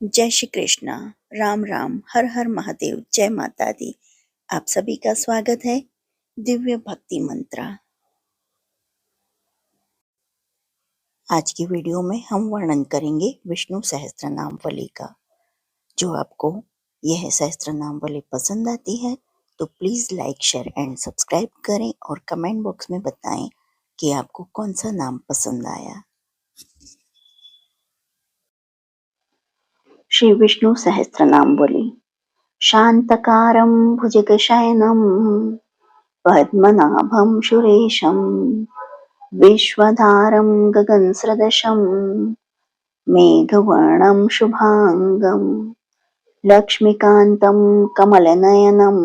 जय श्री कृष्णा। राम राम, हर हर महादेव, जय माता दी। आप सभी का स्वागत है दिव्य भक्ति मंत्रा। आज की वीडियो में हम वर्णन करेंगे विष्णु सहस्त्रनामावली का। जो आपको यह सहस्त्रनामावली पसंद आती है तो please like, share and subscribe करें और कमेंट बॉक्स में बताएं कि आपको कौन सा नाम पसंद आया। श्री विष्णु सहस्त्रनामावली। शांतकारं भुजगशयनं पद्मनाभं सुरेशं विश्वधारं गगनसदृशं मेघवर्णं शुभांगं लक्ष्मीकान्तं कमलनयनं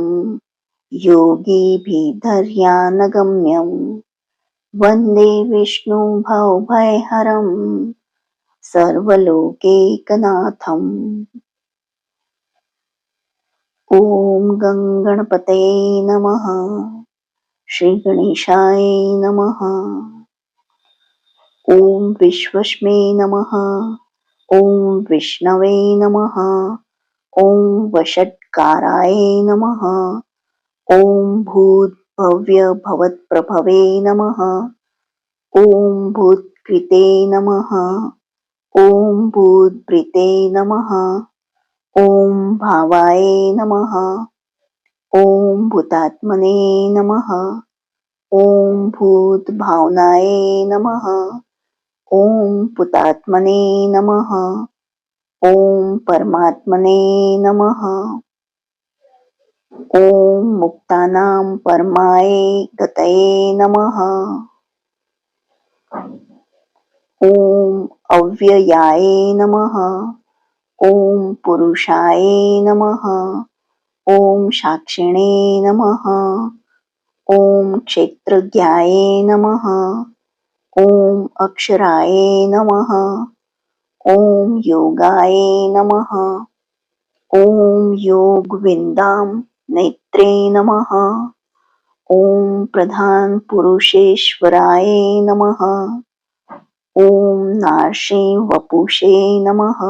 योगिभिर्ध्यानगम्यं वन्दे विष्णु भवभयहरं सर्वलोकैकनाथम्। ॐ गणपतये नमः। श्री गणेशाय नमः। ॐ विश्वस्मै नमः। ॐ विष्णवे नमः। ॐ वषट्काराय नमः। ॐ भूद्भव्यभवत्प्रभवे नमः। ॐ भूत्कृते नमः। ॐ भूद्भृते नमः। ॐ भावाय नमः। ॐ भूतात्मने नमः। ॐ भूतभावनाय नमः। ॐ पुतात्मने नमः। ॐ परमात्मने नमः। ॐ मुक्तानां परमाय गतये नमः। ॐ अव्ययाय नमः। ॐ पुरुषाय नमः। ॐ साक्षिणे नमः। ॐ क्षेत्रज्ञाय नमः। ॐ अक्षराय नमः। ॐ योगाय नमः। ॐ योगविदां नेत्रे नमः। ॐ प्रधान पुरुषेश्वराय नमः। ॐ नार्षे वपुषे नमः।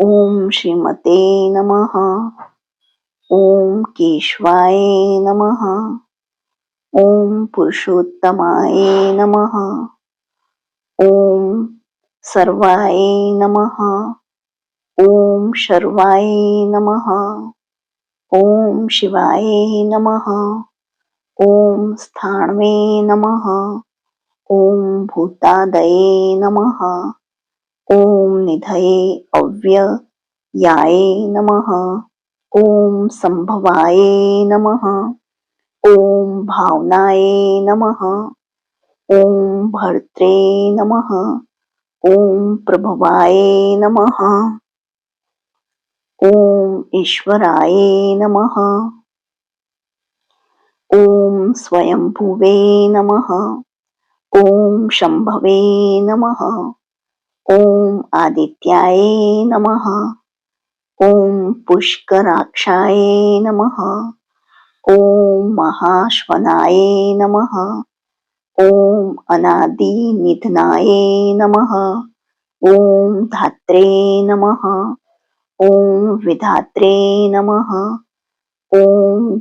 ॐ श्रीमते नमः। ॐ केशवाय नमः। ॐ पुरुषोत्तमाय नमः। ॐ सर्वाय नमः। ॐ शर्वाय नमः। ॐ शिवाय नमः। ॐ स्थाणवे नमः। ॐ भूतादये नमः। ॐ निधये अव्ययाय नमः। ॐ संभवाय नमः। ॐ भावनाय नमः। ॐ भर्त्रे नमः। ॐ प्रभवाय नमः। ॐ ईश्वराय नमः। ॐ स्वयंभुवे नमः। ॐ शम्भवे नमः। ॐ आदित्याय नमः। ॐ पुष्कराक्षाय नमः। ॐ महाश्वनाय नमः। ॐ अनादिनिधनाय नमः। ॐ धात्रे नमः। ॐ विधात्रे नमः। ॐ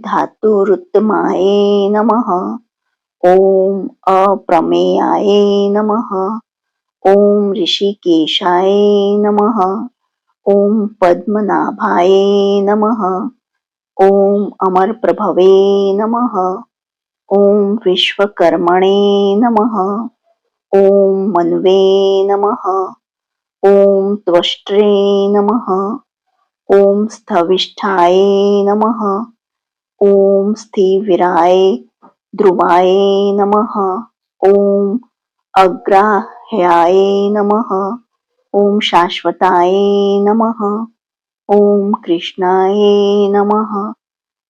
धातुरुत्तमाय नमः। ॐ अप्रमेयाय नमः। ॐ ऋषिकेशाय नमः। ॐ पद्मनाभाय नमः। ॐ अमरप्रभवे नमः। ॐ विश्वकर्मणे नमः। ॐ मन्वे नमः। ॐ त्वष्ट्रे नमः। ॐ स्थविष्ठाय नमः। ॐ स्थिविराय ध्रुवाय नमः। ॐ अग्राह्याय नमः। ॐ शाश्वताय नमः। ॐ कृष्णाय नमः।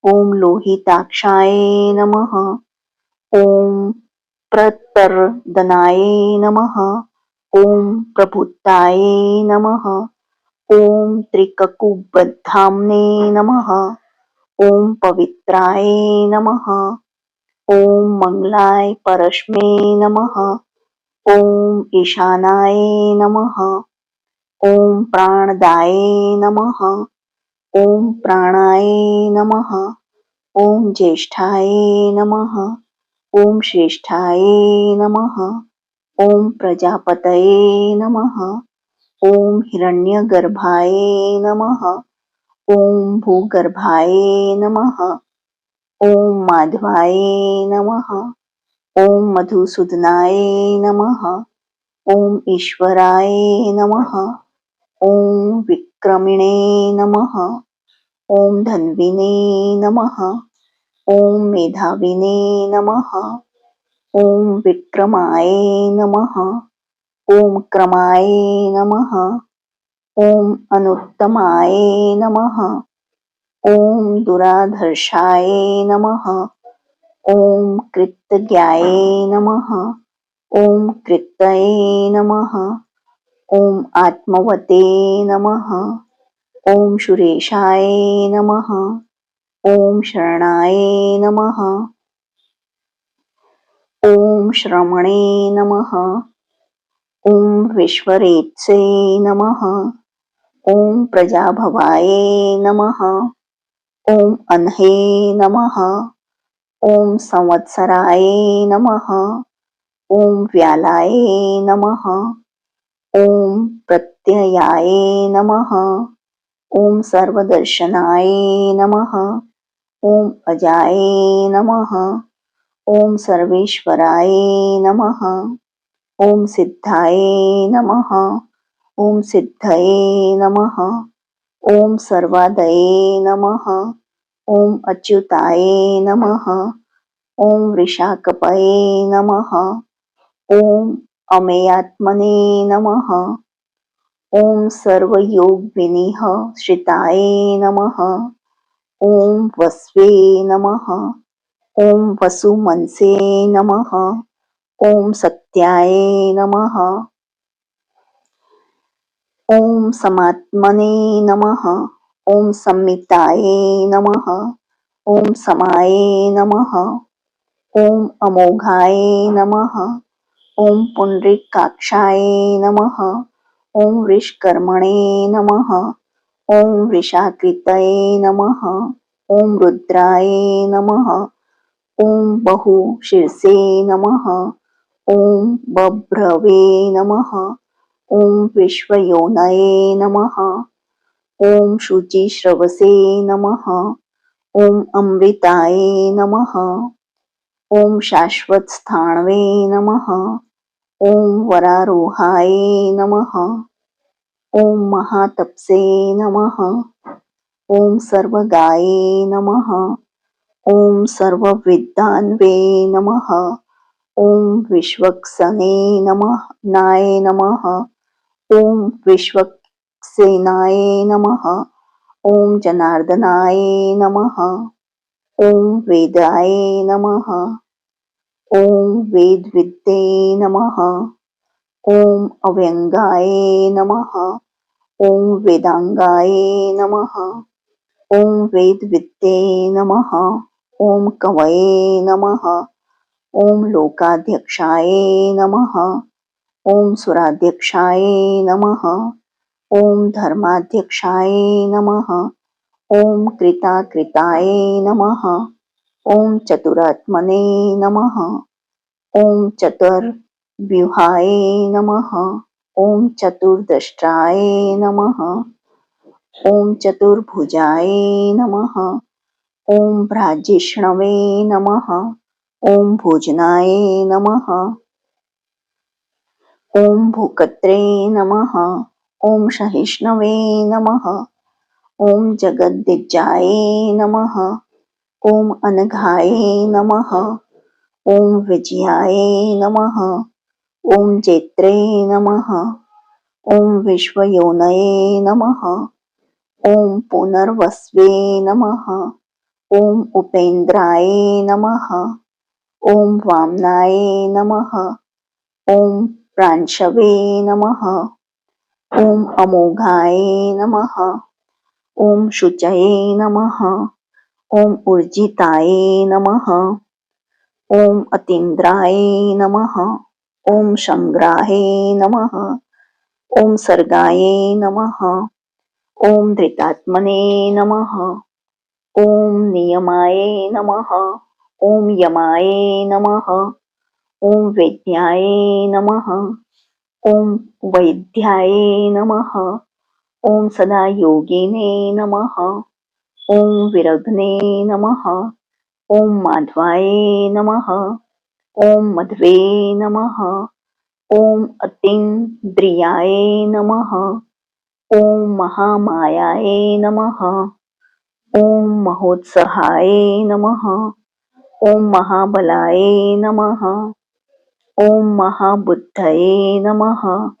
ॐ लोहिताक्षाय नमः। ॐ प्रतर्दनाय नमः। ॐ प्रभुताय नमः। ॐ त्रिककुटबद्धाम्ने नमः। ॐ पवित्राय नमः। ॐ मंगलाय परस्मै नमः। ॐ ईशानाय नमः। ॐ प्राणदाये नमः। ॐ प्राणाय नमः। ॐ ज्येष्ठाय नमः। ॐ श्रेष्ठाय नमः। ॐ प्रजापतये नमः। ॐ हिरण्यगर्भाय नमः। ॐ भूगर्भाय नमः। ॐ माधवाय नमः। ॐ मधुसूदनाय नमः। ॐ ईश्वराय नमः। ॐ विक्रमिणे नमः। ॐ धन्विने नमः। ॐ मेधाविने नमः। ॐ विक्रमाय नमः। ॐ क्रमाय नमः। ॐ अनुत्तमाय नमः। ॐ दुराधर्षाय नमः। ॐ कृतज्ञाय नमः। ॐ कृतये नमः। ॐ आत्मवते नमः। ॐ सुरेशाय नमः। ॐ शरणाय नमः। ॐ श्रमणे नमः। ॐ विश्वरेत्से नमः। ॐ प्रजाभवाय नमः। ॐ अह्ने नमः। ॐ संवत्सराय नमः। ॐ व्यालाय नमः। ॐ प्रत्ययाय नमः। ॐ सर्वदर्शनाय नमः। ॐ अजाय नमः। ॐ सर्वेश्वराय नमः। ॐ सिद्धाय नमः। ॐ सिद्धये नमः। ॐ सर्वादये नमः। ॐ अच्युताय नमः। ॐ वृषाकपये नमः। ॐ अमेयात्मने नमः। ॐ सर्वयोगविनिः श्रिताय नमः। ॐ वस्वे नमः। ॐ वसुमनसे नमः। ॐ सत्याय नमः। ॐ समात्मने नमः। ॐ संमिताय नमः। ॐ समाय नमः। ॐ अमोघाय नमः। ॐ पुंडरीकाक्षाय नमः। ॐ वृषकर्मणे नमः। ॐ वृषाकृतये नमः। ॐ रुद्राय नमः। ॐ बहुशीर्षे नमः। ॐ बभ्रवे नमः। ॐ विश्वयोनये नमः। ॐ शुचिश्रवसे नमः। ॐ अमृताय नमः। ॐ शाश्वतस्थाणवे नमः। ॐ वरारोहाय नमः। ॐ महातपसे नमः। ॐ सर्वगाय नमः। ॐ सर्वविद्वान्वे नमः। ॐ विश्वक्सने नमः नाय नमः। ॐ विश्वक्सेनाय नमः। ॐ जनार्दनाय नमः। ॐ वेदाय नमः। ॐ वेदविद्ये नमः। ॐ अव्यंगाय नमः। ॐ वेदांगाय नमः। ॐ वेदविद्ये नमः। ॐ कवये नमः। ॐ लोकाध्यक्षाय नमः। ॐ सुराध्यक्षाय नमः। ॐ धर्माध्यक्षाय नमः। ॐ कृताकृताय नमः। ॐ चतुरात्मने नमः। ॐ चतुर्व्यूहाय नमः। ॐ चतुर्दष्ट्राय नमः। ॐ चतुर्भुजाय नमः। ॐ भ्राजिष्णवे नमः। ॐ भोजनाय नमः। ॐ भूकत्रे नमः। ॐ सहिष्णवे नमः। ॐ जगद्दिजाय नमः। ॐ अनघाय नमः। ॐ विजयाय नमः। ॐ जेत्रे नमः। ॐ विश्वयोनये नमः। ॐ पुनर्वस्वे नमः। ॐ उपेन्द्राय नमः। ॐ वामनाय नमः। ॐ प्रांशवे नमः। ॐ अमोघाय नमः। ॐ शुचये नमः। ॐ ऊर्जिताय नमः। ॐ अतीन्द्राय नमः। ॐ संग्राहे नमः। ओम सर्गाये नमः। ओम धृतात्मने नमः। ओम नियमाये नमः। ओम यमाये नमः। ओम वेद्याये नमः। ओम वैद्याये नमः। ओम सदा योगिने नमः। ओम विरघ्ने नमः। ओम माधवाये नमः। ओम मध्वे नमः। ओम अतीन्द्रियाय नमः। ओम महामायाय नमः। ओम महोत्साहाय नमः। ओम महाबलाय नमः। ओम महाबुद्धये नमः।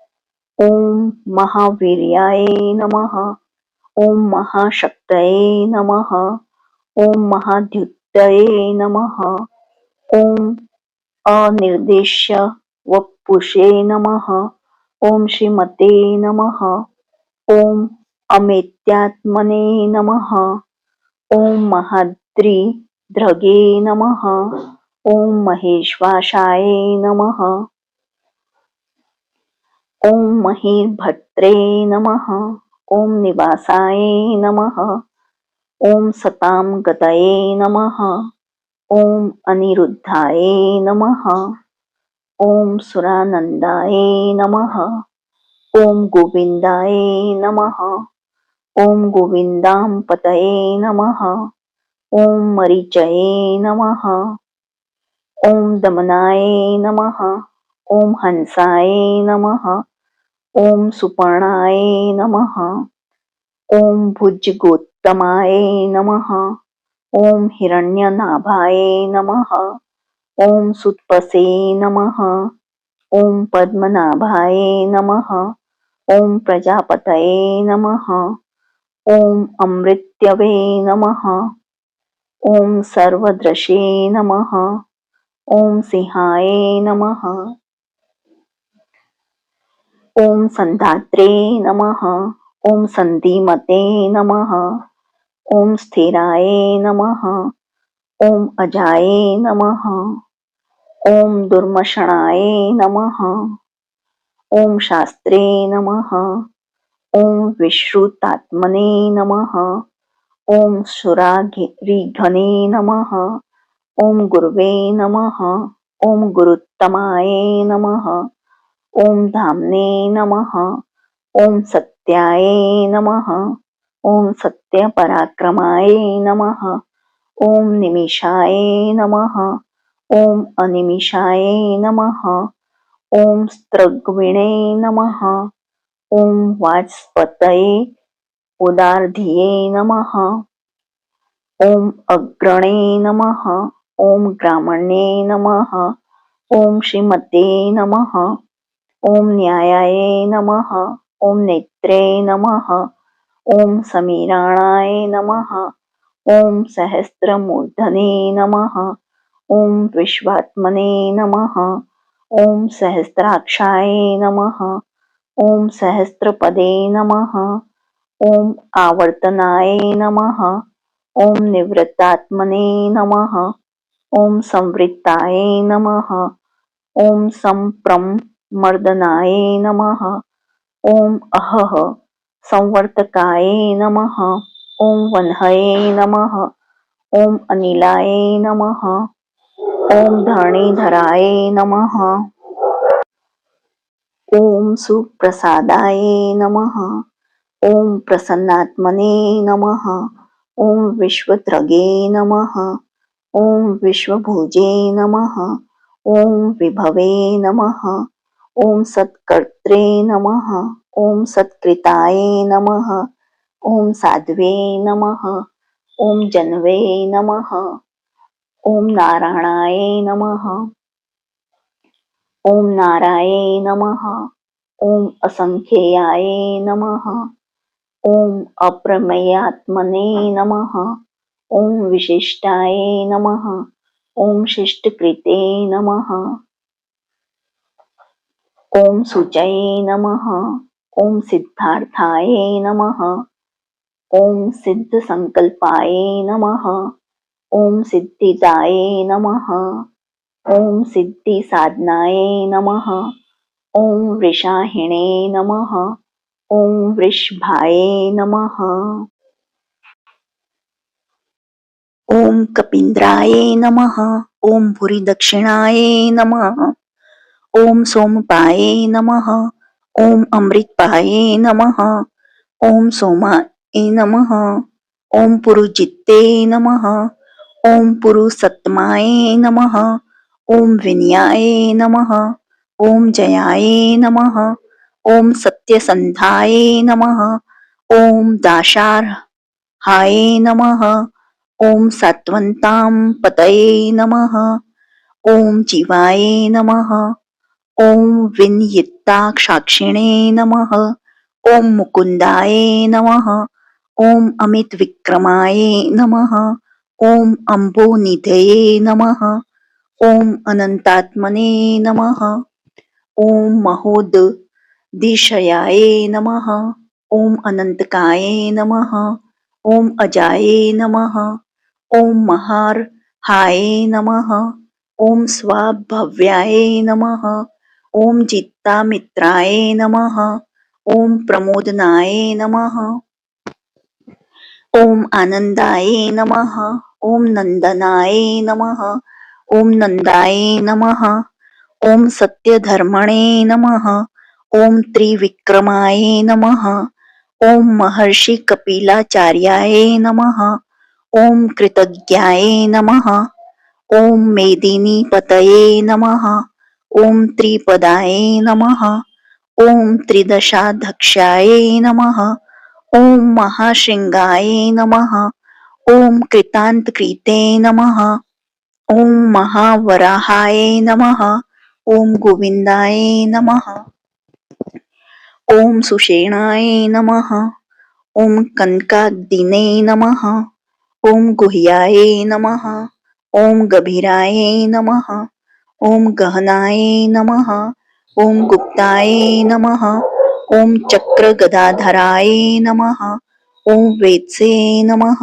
ओम महावीर्याय नमः। ओम महाशक्तये नमः। ओम महाद्युतये नमः। ओम अनिर्देश्य वपुषे नमः। ओम श्रीमते नमः। ओम अमेत्यात्मने नमः। ओम महाद्रिद्रगे नमः। ओम महेश्वासाय नमः। ओम महीभद्रे नमः। ओम निवासाय नमः। ओम सतां गतये नमः। ओम अनिरुद्धाय नमः। ओम सुरानंदाय नमः। ओम गोविंदाय नमः। ओम गोविंदां पतये नमः। ओम मरीचये नमः। ओम दमनाय नमः। ओम हंसाय नमः। ओम सुपर्णाय नमः। ओम भुजगोत्तमाय नमः। ओम हिरण्यनाभाय नमः। ओम सुतपसे नमः। ओम पद्मनाभाय नमः। ओम प्रजापतये नमः। ओम अमृत्यवे नमः। ओम सर्वद्रशे नमः। ओम सिंहाय नमः। ओम संधात्रे नमः। ओम संधिमते नमः। ओम स्थिराय नमः। ओम अजाय नमः। ओम दुर्मषणाय नमः। ओम शास्त्रे नमः। ओम विश्रुतात्मने नमः। ओम सुरारिघने नमः। ओम गुरवे नमः। ओम गुरुत्तमाय नमः। ओम धामने नमः। ओम सत्याय नमः। ओम सत्यपराक्रमाय नमः। ओम निमिषाय नमः। ओम अनिमिषाय नमः। ओम स्त्रग्विणे नमः। ओम वाचस्पतये उदारधिये नमः। ओम अग्रणे नमः। ओम ग्रामण्ये नमः। ओम श्रीमते नमः। ओम न्यायाय नमः। ओम नेत्रे नमः। ओम समीराणाय नमः। ओम सहस्रमूर्धने नमः। ओम विश्वात्मने नमः। ओम सहस्राक्षाय नमः। ओम सहस्रपदे नमः। ओम आवर्तनाय नमः। ओम निवृत्तात्मने नमः। ओम संवृत्ताय नमः। ओम संप्रमर्दनाय नमः। ओम अहः संवर्तकाय नमः। ओम वह्नये नमः। ओम अनिलाय नमः। ओम धरणीधराय नमः। ओम सुप्रसादाय नमः। ओम प्रसन्नात्मने नमः। ओम विश्वत्रगे नमः। ओम विश्वभुजे नमः। ओम विभवे नमः। ओम सत्कर्त्रे नमः। ओम सत्कृताय नमः। ओम साध्वे नमः। ओम जन्वे नमः। ओम नारायणाय नमः। ओम नाराय नमः। ओम असंख्येयाय नमः। ओम अप्रमेयात्मने नमः। ओम विशिष्टाय नमः। ओम शिष्टकृते नमः। ओम शुचये नमः। ओम सिद्धार्थाय नमः। ओम सिद्धसंकल्पाय नमः। ओम सिद्धिदाय नमः। ओम सिद्धिसाधनाय नमः। ॐ वृषाहिणे नमः। ॐ वृषभाय नमः। ॐ कपीन्द्राय नमः। ॐ भूरिदक्षिणाय नमः। ॐ सोमपाय नमः। ॐ अमृतपाय नमः। ॐ सोमाय नमः। ॐ पुरुजित्ते नमः। ॐ पुरुषोत्तमाय नमः। ॐ विनयाय नमः। ॐ जयाय नमः। ॐ सत्यसन्धाय नमः। ॐ दाशार्हाय नमः। ॐ सात्वन्तां पतये नमः। ॐ जीवाय नमः। ॐ विनियताक्षाक्षिणे नमः। ॐ मुकुन्दाय नमः। ॐ अमितविक्रमाय नमः। ॐ अम्बोनिधये नमः। ॐ अनन्तात्मने नमः। ॐ महोदधिशयाय नमः। ॐ अनन्तकाय नमः। ॐ अजाय नमः। ॐ महार्हाय नमः। ॐ स्वाभव्याय नमः। ॐ जित्तामित्राय नमः। ॐ प्रमोदनाय नमः। ॐ आनन्दाय नमः। ॐ नन्दनाय नमः। ॐ नन्दाय नमः। ॐ सत्यधर्मणे नमः। ॐ त्रिविक्रमाय नमः। ॐ महर्षि कपिलाचार्याय नमः। ॐ कृतज्ञाय नमः। ॐ मेदिनीपतये नमः। ॐ त्रिपदाय नमः। ॐ त्रिदशाध्यक्षाय नमः। ॐ महाशृंगाय नमः। ॐ कृतान्तकृते नमः। ॐ महावराहाय नमः। ॐ गोविन्दाय नमः। ॐ सुषेणाय नमः। ॐ कनकाग्निने नमः। ॐ गुह्याय नमः। ॐ गभीराय नमः। ॐ गहनाय नमः। ॐ गुप्ताय नमः। ॐ चक्रगदाधराय नमः। ॐ वेत्से नमः।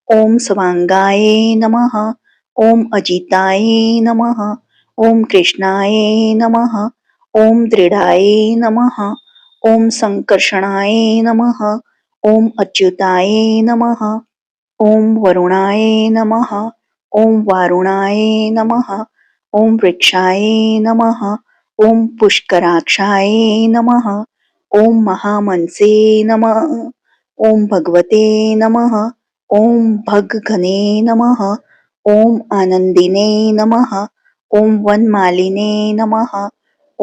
ॐ स्वांगाय नमः। ॐ अजिताय नमः। ॐ कृष्णाय नमः। ॐ दृढाय नमः। ॐ संकर्षणाय नमः। ॐ अच्युताय नमः। ॐ वरुणाय नमः। ॐ वारुणाय नमः। ॐ वृक्षाय नमः। ॐ पुष्कराक्षाय नमः। ॐ महामनसे नमः। ॐ भगवते नमः। ॐ भगघने नमः। ॐ आनन्दिने नमः। ॐ वनमालिने नमः।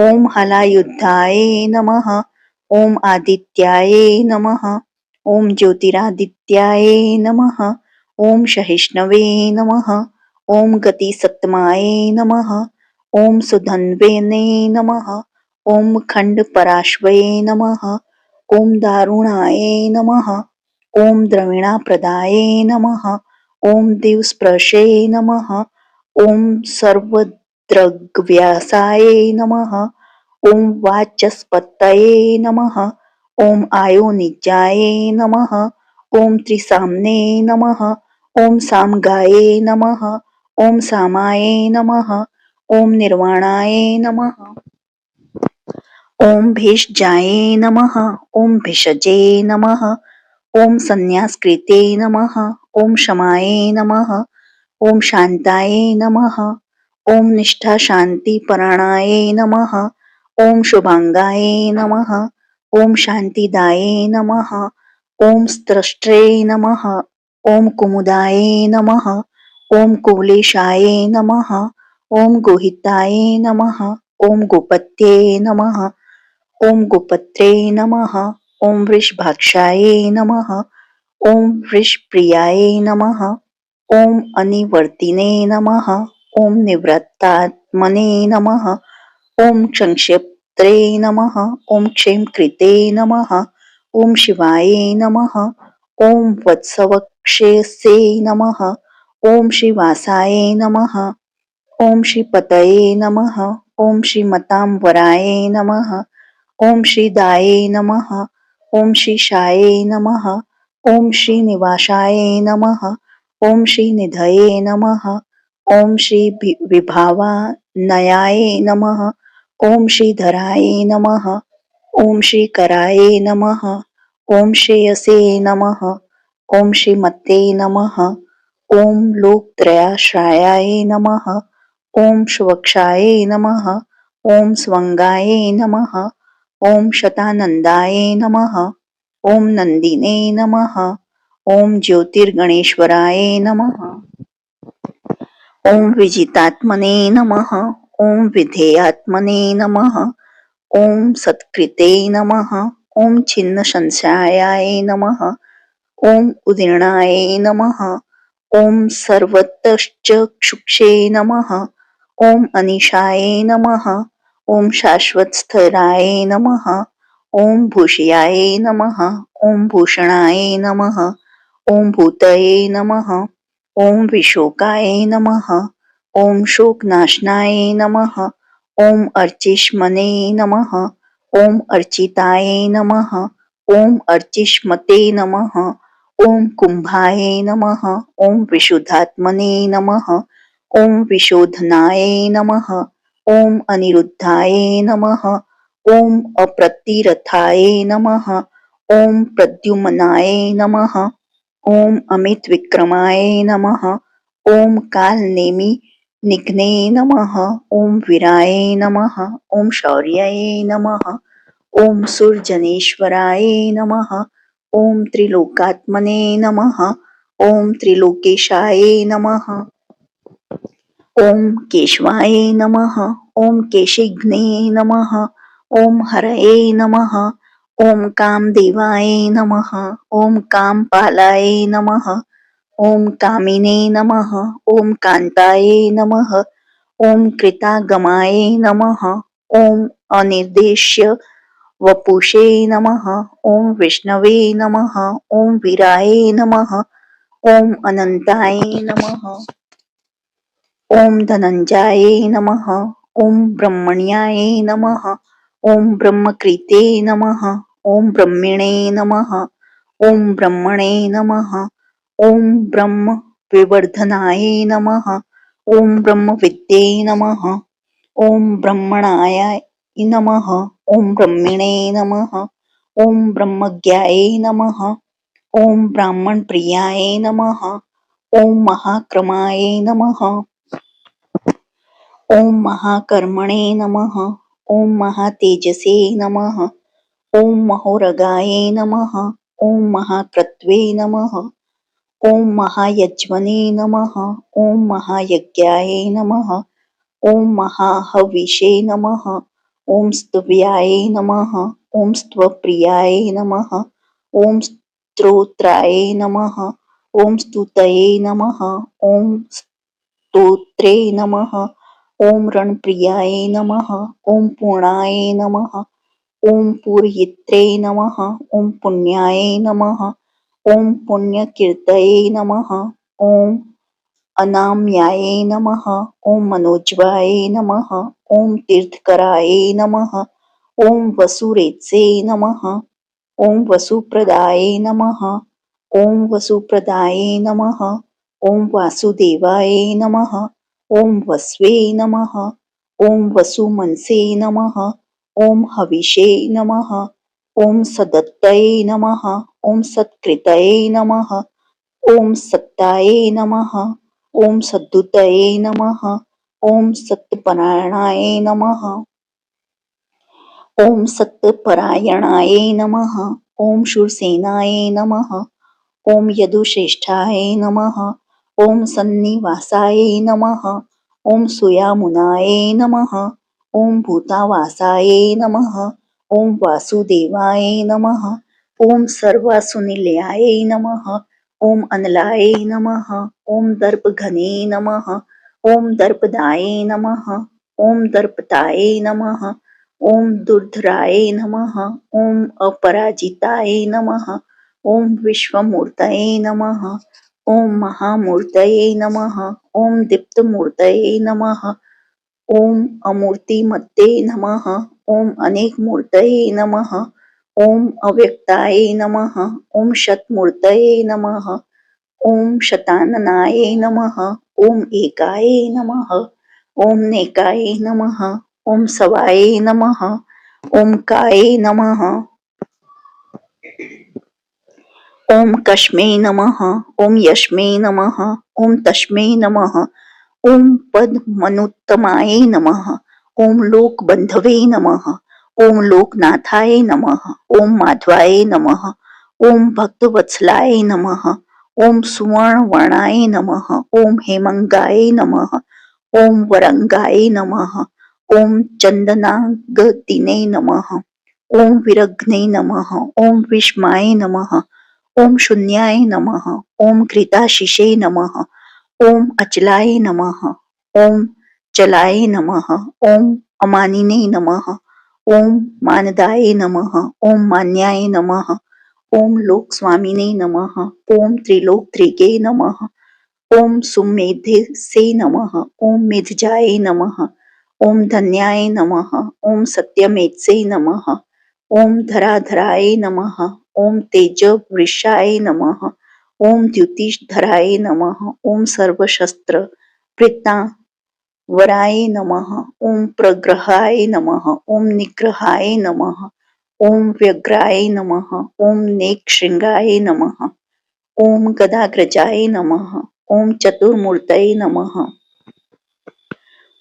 ॐ हलायुधाय नमः। ॐ आदित्याय नमः। ॐ ज्योतिरादित्याय नमः। ॐ सहिष्णवे नमः। ॐ गतिसत्तमाय नमः। ॐ सुधन्वने नमः। ॐ खण्डपराश्वये नमः। ॐ दारुणाय नमः। ॐ द्रविणाप्रदाय नमः। ॐ दिवस्पर्शे नमः। ॐ सर्वद्रग्व्यासाय नमः। ॐ वाचस्पतये नमः। ॐ आयोनिजाय नमः। ॐ त्रिसाम्ने नमः। ॐ सामगाय नमः। ॐ सामाय नमः। ॐ निर्वाणाय नमः। ॐ भेषजाय नमः। ॐ भिषजे नमः। ॐ संन्यासकृते नमः। ॐ क्षमाय नमः। ॐ शान्ताय नमः। ॐ निष्ठाशान्तिपरायणाय नमः। ॐ शुभांगाय नमः। ॐ शान्तिदाय नमः। ॐ स्त्रष्ट्रे नमः। ॐ कुमुदाय नमः। ॐ कुवलेशाय नमः। ॐ गुहिताय नमः। ॐ गोपत्ये नमः। ॐ गोपत्रे नमः। ॐ वृषभाक्षाय नमः। ॐ वृषप्रियाय नमः। ॐ अनिवर्तिने नमः। ॐ निवृत्तात्मने नमः। ॐ संक्षेप्त्रे नमः। ॐ क्षेमकृते नमः। ॐ शिवाय नमः। ॐ वत्सवक्षसे नमः। ॐ श्रीवासाय नमः। ॐ श्रीपतये नमः। ॐ श्रीमतांबराय नमः। ॐ श्रीदाय नमः। ॐ श्रीशाय नमः। ॐ श्रीनिवासाय नमः। ॐ श्रीनिधये नमः। ॐ श्री विभावानयाय नमः। ओम श्रीधराय नमः। ओम श्रीकराय नमः। ओम श्रेयसे नमः। ओम श्रीमते नमः। ओम लोकत्रयाश्रयाय नमः। ओम स्वक्षाय नमः। ओम स्वंगाय नमः। ओम शतानंदाय नमः। ओम नंदिने नमः। ओम ज्योतिर्गणेश्वराय नमः। ओम विजितात्मने नमः। ओम विधेयात्मने नमः। ओम सत्कृते नमः। ओम छिन्न संशयाय नमः। ओम उदीर्णाय नमः। ओम सर्वतश्चक्षुषे नमः। ओम अनिशाय नमः। ओम शाश्वतस्थराय नमः। ओम भूषयाय नमः। ओम भूषणाय नमः। ओम भूतये नमः। ओम विशोकाय नमः। ओम शोकनाशनाय नमः। ओम अर्चिष्मने नमः। ओम अर्चिताय नमः। ओम अर्चिष्मते नमः। ओम कुंभाय नमः। ओम विशुद्धात्मने नमः। ओम विशोधनाय नमः। ओम अनिरुद्धाय नमः। ओम अप्रतिरथाय नमः। ओम प्रद्युम्नाय नमः। ओम अमित विक्रमाय नमः। ओम कालनेमि निघ्ने नमः। ओम वीराय नमः। ओम शौर्याय नमः। ओम सुरजनेश्वराय नमः। ओम त्रिलोकात्मने नमः। ओम त्रिलोकेशाय नमः। ओम केशवाय नमः। ओम केशिघ्ने नमः। ओम हरये नमः। ओम कामदेवाय नमः। ओम कामपालाय नमः। ओम कामिने नमः। ओम कांताय नमः। ओम कृतागमाय नमः। ओम अनिर्देश्य वपुषे नमः। ओम विष्णवे नमः। ओम वीराय नमः। ओम अनंताय नमः। ओम धनंजयाय नमः। ओम ब्रह्मण्याय नमः। ओम ब्रह्मकृते नमः। ओम ब्रह्मिणे नमः। ओम ब्रह्मणे नमः। ओम ब्रह्म विवर्धनाय नमः। ओम ब्रह्म विद्ये नमः। ओम ब्रह्मणाय नमः। ओम ब्रह्मिणे नमः। ओम ब्रह्मज्ञाय नमः। ओम ब्राह्मण प्रियाय नमः। ओम महाक्रमाय नमः। ओम महाकर्मणे नमः। ओम महातेजसे नमः। ओम महोरगाय नमः। ओम महाक्रत्वे नमः। ओम महायज्वने नमः। ओम महायज्ञाय नमः। ओम महाहविषे नमः। ओम स्तुव्याय नमः। ओम स्तवप्रियाय नमः। ओम स्तोत्राय नमः। ओम स्तुतये नमः। ओम स्तोत्रे नमः। ओम रणप्रियाय नमः। ओम पूर्णाय नमः। ओम पूरयित्रे नमः। ओम पुण्याय नमः। ओम पुण्यकीर्तये नमः। ओम अनाम्याय नमः। ओम मनोज्वाय नमः। ओम तीर्थकराय नमः। ओम वसुरेत्से नमः। ओम वसुप्रदाय नमः। ओम वसुप्रदाय नमः। ओम वासुदेवाय नमः। ओम वस्वे नमः। ओम वसुमनसे नमः। ओम हविषे नमः। ओम सदत्तये नमः। ओम सत्कृतये नमः। ओम सत्ताये नमः। ओम सद्दुतये नमः। ओम सत्यपरायणाय नमः। ओम सत्यपरायणाय नमः। ओम शूरसेनाय नमः। ओम यदुश्रेष्ठाय नमः। ओम सन्निवासाय नमः। ओम सुयामुनाय नमः। ओम भूतावासाय नमः। ओम वासुदेवाय नमः। ओम सर्वासुनिलयाय नमः। ओम अनलाय नमः। ओम दर्पघने नमः। ओम दर्पदाय नमः। ओम दर्पताय नमः। ओम दुर्धराय नमः। ओम अपराजिताय नमः। ओम विश्वमूर्तये नमः। ओम महामूर्तये नमः। ओम दीप्तमूर्तये नमः। ओम अमूर्तिमत्ते नमः। ओम अनेकमूर्तये नमः। ओम अव्यक्ताय नमः। ओम शतमूर्तये नमः। ओम शताननाय नमः। ओम एकाय नमः। ओम नेकाय नमः। ओम सवाये नमः, ओम काये नमः, ओम कश्मे नमः, ओम यश्मे नमः, ओम तस्मै नमः, ओम पद्मनुत्तमाय नमः, ओम लोकबंधवे नमः, ओम लोकनाथाय नमः, ओम माधवाय नमः, ओम भक्तवत्सलाय नमः, ओम सुवर्णवर्णाय नमः, ओम हेमंगाय नमः, ओम वरंगाय नमः, ओम चंदनागतिने नमः, ओम विरग्ने नमः, ओम विष्माय नमः, ओम शून्याय नमः, ओम कृताशिषे नमः, ओम अचलाय नमः, ओम चलाय नमः, ओम अमानिने नमः, ओम मानदाय नमः, ओम मान्याय नमः, ओम लोकस्वामिने नमः, ओम त्रिलोकत्रिके नमः, ओम सुमेधसे नमः, ओम मेधजाय नमः, ओम धन्याय नमः, ओम सत्यमेत्से नमः, ओम धराधराय नमः, ओम तेजवृषाय नमः, ओम द्युतिधराय नमः, ओम सर्वशस्त्र वराय नमः, ओम प्रग्रहाय नमः, ओम निग्रहाय नमः, ओम व्यग्राय नमः, ओम नेकशृंगाय नमः, ओम गदाग्रजाय नमः, ओम चतुर्मूर्तये नमः,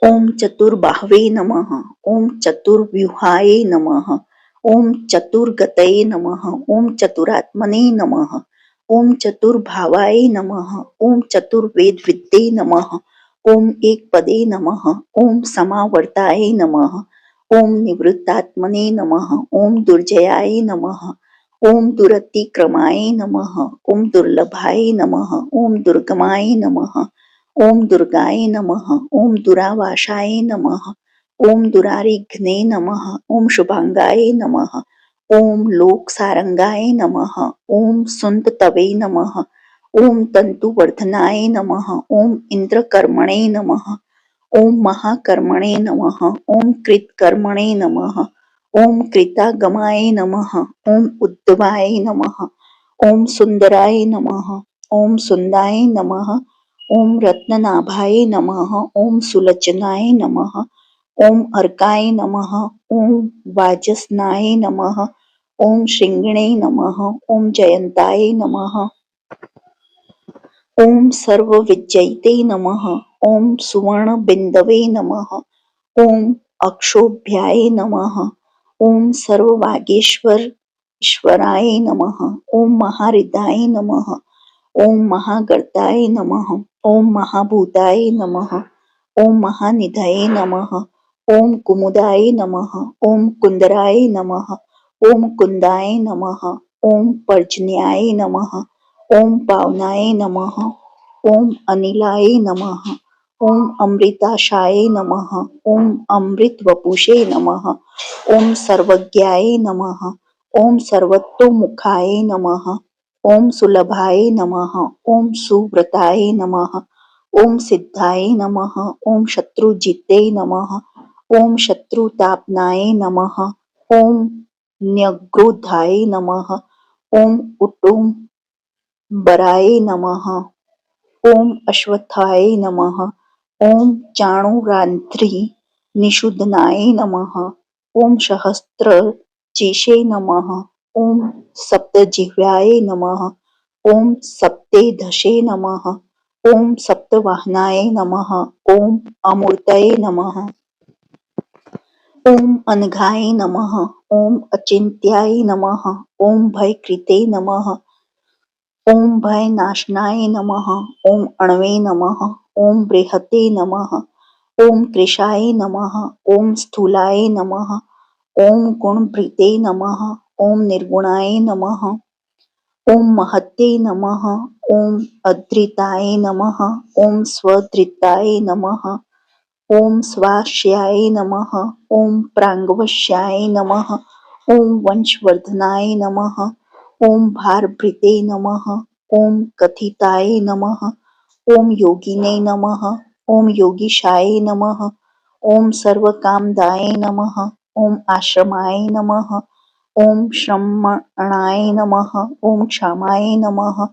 ओम चतुर्बाहवे नमः, ओम चतुर्व्यूहाय नमः, ओम चतुर्गतये नमः, ओम चतुरात्मने नमः, ओम चतुर्भावाय नमः, ओम चतुर्वेदविद्ये नमः, ओम एकपदे नमः, ओम समावर्ताय नमः, ओम निवृत्तात्मने नमः, ओम दुर्जयाय नमः, ओम दुरतिक्रमाय नमः, ओम दुर्लभाय नमः, ओम दुर्गमाय नमः, ओम दुर्गाय नमः, ओम दुरावाशाय नमः, ओम दुरारिघ्ने नमः, ओम शुभांगाय नमः, ओम लोकसारंगाय नमः, ओम सुंदतवे नमः, ओम तंतुवर्धनाय नमः, ओम इंद्रकर्मणे नमः, ओम महाकर्मणे नमः, ओम कृतकर्मणे नमः, ओम कृतागमाय नमः, ओम उद्धवाय नमः, ओम सुंदराय नमः, ओम सुंदाय नमः, ओम रत्ननाभाय नमः, ओम सुलोचनाय नमः, ओम अर्काय नमः, ओम वाजसनाय नमः, ओम श्रृंगिणे नमः, ओम जयंताय नमः, ओम सर्वविजयते नमः, ओम सुवर्णबिंदवे नमः, ओम अक्षोभ्याय नमः, ओम सर्ववागेश्वर ईश्वराय नमः, ओम महाहृदाय नमः, ओम महागर्ताय नमः, ओम महाभूताय नमः, ओम महानिधये नमः, ओम कुमुदाय नमः, ओम कुंदराय नमः, ओम कुंदाय नमः, ओम पर्जन्याय नमः, ओम पावनाय नमः, ओम अनिलाय नमः, ओम अमृताशाय नमः, ओम अमृतवपुषे नमः, ओम सर्वज्ञाय नमः, ओम सर्वतोमुखाय नमः, ओम सुलभाय नमः, ओम सुव्रताय नमः, ओम सिद्धाय नमः, ओम शत्रुजिते नमः, ओम शत्रुतापनाय नमः, ओम न्यग्रोधाय नमः, ओम उटुंबराय नमः, ओम अश्वत्थाय नमः, ओम चाणुरांध्री निषुद्धनाय नमः, ओम सहस्त्रचीशे नमः, ओम सप्तजिह्वाय नमः, ओम सप्तेधसे नमः, ओम सप्तवाहनाय नमः, ओम अमूर्तये नमः, ओम अनघाय नमः, ओम अचिंत्याय नमः, ओम भयकृते नमः, ओम भयनाशनाय नमः, ओम अणवे नमः, ओम बृहते नमः, ओम कृशाय नमः, ओम स्थूलाय नमः, ओम गुणभृते नमः, ओम निर्गुणाय नमः, ओम महते नमः, ओम अधृताय नमः, ओम स्वधृताय नमः, ओम स्वाश्याय नमः, ओम प्रांगवश्याय नमः, ओम वंशवर्धनाय नमः, ओम भारभृते नमः, ओम कथिताय नमः, ओम योगिने नमः, ओम योगीशाय नमः, ओम सर्वकामदाय नमः, ओम आश्रमाय नमः, ओम श्रमणाय नमः, ओम क्षमाय नमः,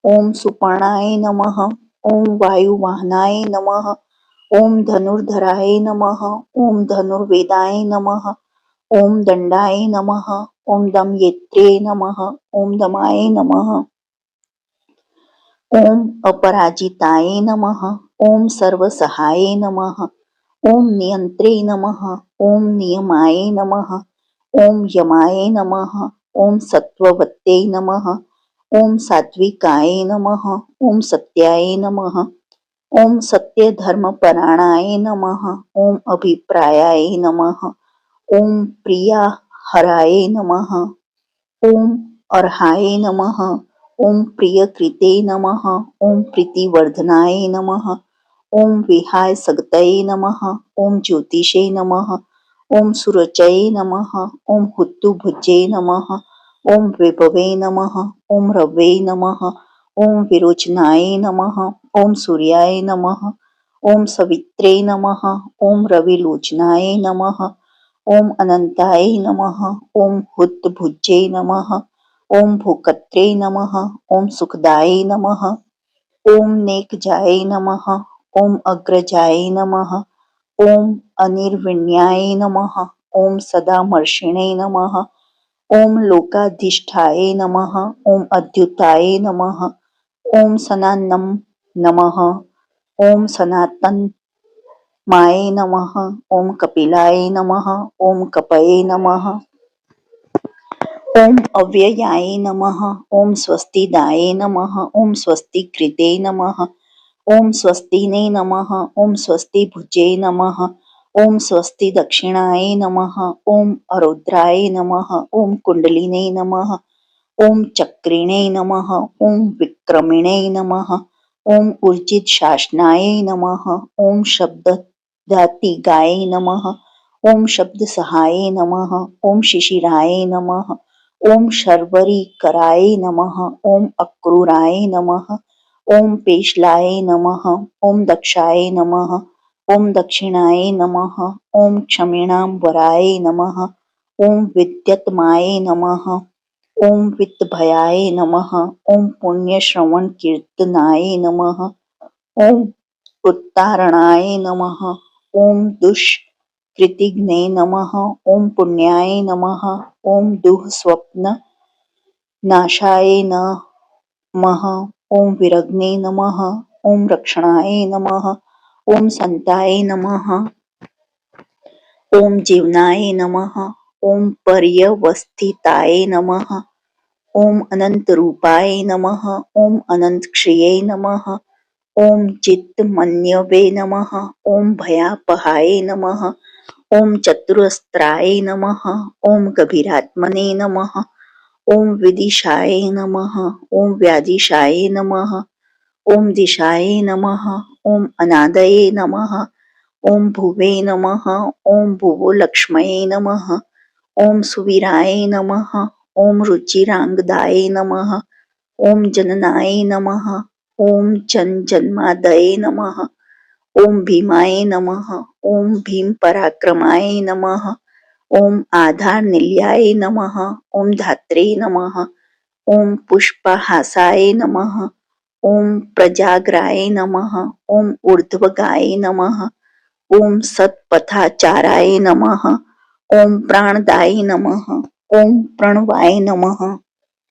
ओम सुपर्णाय नमः, ओम वायुवाहनाय नमः, ओम धनुर्धराय नमः। ओम धनुर्वेदाय नमः। ओम दंडाय नमः। ओम दमयित्रे नमः। ओम दमाय नमः। ओम अपराजिताय नमः। ओम सर्वसहाय नमः। ओम नियंत्रे नमः। ओम नियमाय नमः। ओम यमाय नमः। ओम सत्ववत्ते नमः। ओम सात्विकाय नमः। ओम सत्याय नमः। ओम सत्य धर्म पराणाय नमः। ओम अभिप्रायाय नमः। ओम प्रिया हराय नमः। ओम अर्हाय नमः। ओम प्रियकृते नमः। ओम प्रीतिवर्धनाय नमः। ओम विहाय सगतये नमः। ओम ज्योतिषे नमः। ओम सुरचये नमः। ओम हुत्तुभुजे नमः। ओम विभवे नमः। ओम रवे नमः। ओम विरोचनाय नमः। ओम सूर्याय नमः। ओम सवित्रे नमः। ओम रविलोचनाय नमः। ओम अनंताय नमः। ओम हुत्तभुजे नमः। ओम भूकत्रे नमः। ओम सुखदाय नमः। ओम नेकजाय नमः। ओम अग्रजाय नमः। ओम अनिर्विण्याय नमः। ओम सदामर्षिणे नमः। ओम लोकाधिष्ठाय नमः। ओम अद्युताय नमः। ओम सनातनं नमः। ओम सनातन माये नमः। ओम कपिलाय नमः। ओम कपये नमः। ओम अव्ययाय नमः। ओम स्वस्तिदाय नमः। ओम स्वस्तिकृते नमः। ओम स्वस्तिने नमः। ओम स्वस्तिभुजे नमः। ओम स्वस्ति दक्षिणाय नमः। ओम अरुद्राय नमः। ओम कुंडलिने नमः। ओम चक्रिणे नमः। ओम विक्रमिणे नमः। ओम ऊर्जित शासनाय नमः। ओम शब्ददातिगाय नमः। ओम शब्द सहाय नमः। ओम शिशिराय नमः। ओम शर्वरीकराय नमः। ओम अक्रूराय नमः। ओम पेशलाय नमः। ओम दक्षाय नमः। ओम दक्षिणाय नमः। ओम क्षमिणाम्बराय नमः। ओम विद्यतमाय नमः। ओम वित्तभयाय नमः। ओम पुण्यश्रवण कीर्तनाय नमः। ओम उत्तारणाय नमः। ओम दुष्कृतिघ्ने नमः। ओम पुण्याय नमः। ओम दुःस्वप्न नाशाय नमः। ओम विरग्ने नमः। ओम रक्षणाय नमः। ओम संताय नमः। ओम जीवनाय नमः। ओम पर्यवस्थिताय नमः। ओम अनंत रूपाय नमः। ओम अनंत क्षये नमः। ओम चित्तमन्यवे नमः। ओम भयापहाय नमः। ओम चतुरस्त्राय नमः। ओम गभीरात्मने नमः। ओम विदिशाय नमः। ओम व्याधिशाय नमः। ओम दिशाय नमः। ओम अनादये नमः। ओम भुवे नमः। ओम भुवोलक्ष्मये नमः। ओम सुवीराय नमः। ओम रुचिरांगदाय नमः। ओम जननाय नमः। ओम जन्मादये नमः। ओम भीमाय नमः। ओम भीम पराक्रमाय नमः। ओम आधार निलयाय नमः। ओम धात्रे नमः। ओम पुष्पहासाय नमः। ओम प्रजाग्राय नमः। ओम ऊर्ध्वगाय नमः। ओम सत्पथाचाराय नमः। ओम प्राणदाय नमः। ओम प्रणवाय नमः।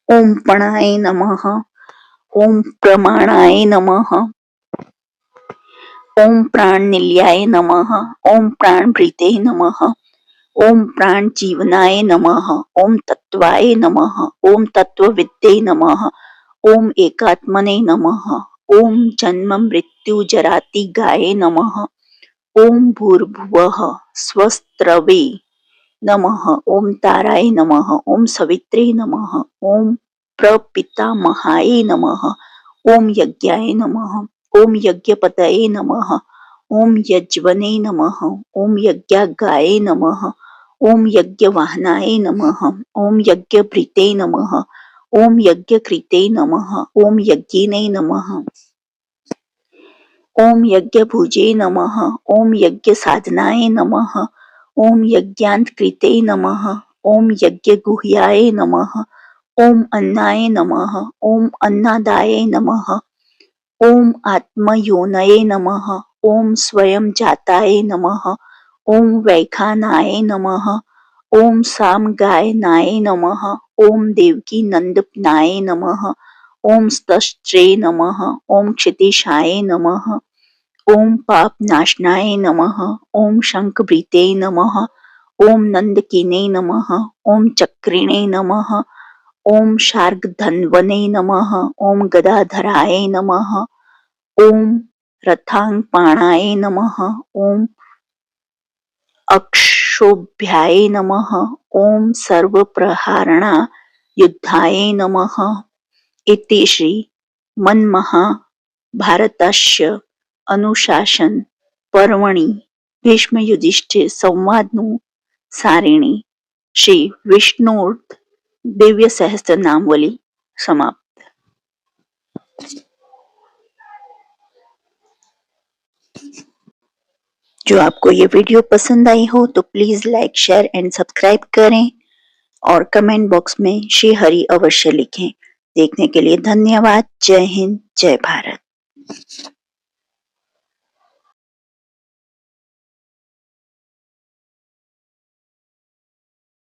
ओम पणाय नमः। ओम प्रमाणाय नमः। ओम प्राणनिलयाय नमः। ओम प्राणभृते नमः। ओम प्राणजीवनाय नमः। ओम तत्वाय नमः। ओम तत्वविद्ये नमः। ओम एकात्मने नमः। ओम जन्म मृत्यु जरातिगाय नमः। ओम भूर्भुवः स्वस्त्रवे नमः। ओम ताराय नमः। ओम सवित्रे नमः। ओम प्रपितामहाय नमः। ओम यज्ञाय नमः। ओम यज्ञपतये नमः। ओम यज्वने नमः। ओम यज्ञागाय नमः। ओम यज्ञवाहनाय नमः। ओम यज्ञभृते नमः। ओम यज्ञकृते नमः। ओम यज्ञिने नमः। ओम यज्ञभुजे नमः। ओम यज्ञसाधनाय नमः। ओम यज्ञान्तकृते नमः। ओम यज्ञगुह्याय नमः। ओम अन्नाय नमः। ओम अन्नादाय नमः। ओम आत्मयोनये नमः। ओम स्वयं जाताय नमः, ओम वैखानाय नमः, ओम सामगायनाय नमः, ओम देवकी नंदनाय नमः, ओम स्तश्रे नमः, ओम क्षितिशाय नमः, ओम पापनाशनाय नमः, ओम शंखभृते नमः, ओम नंदकिने नमः, ओम चक्रिणे नमः, ओम शार्गधन्वने नमः, ओम गदाधराय नमः, ओम रथांगपाणाय नमः, ओम अक्षोभ्याय नमः, ओम सर्वप्रहारणा युद्धाय नमः। इति श्री मनमहाभारतस्य अनुशासन पर्वणि भीष्म युधिष्ठिर संवादનું સારિણી શ્રી વિષ્ણુ दिव्य सहस्त्र नामवली समाप्त। जो आपको ये वीडियो पसंद आई हो तो please like share and subscribe करें और कमेंट बॉक्स में श्री हरि अवश्य लिखें। देखने के लिए धन्यवाद। जय हिंद, जय भारत।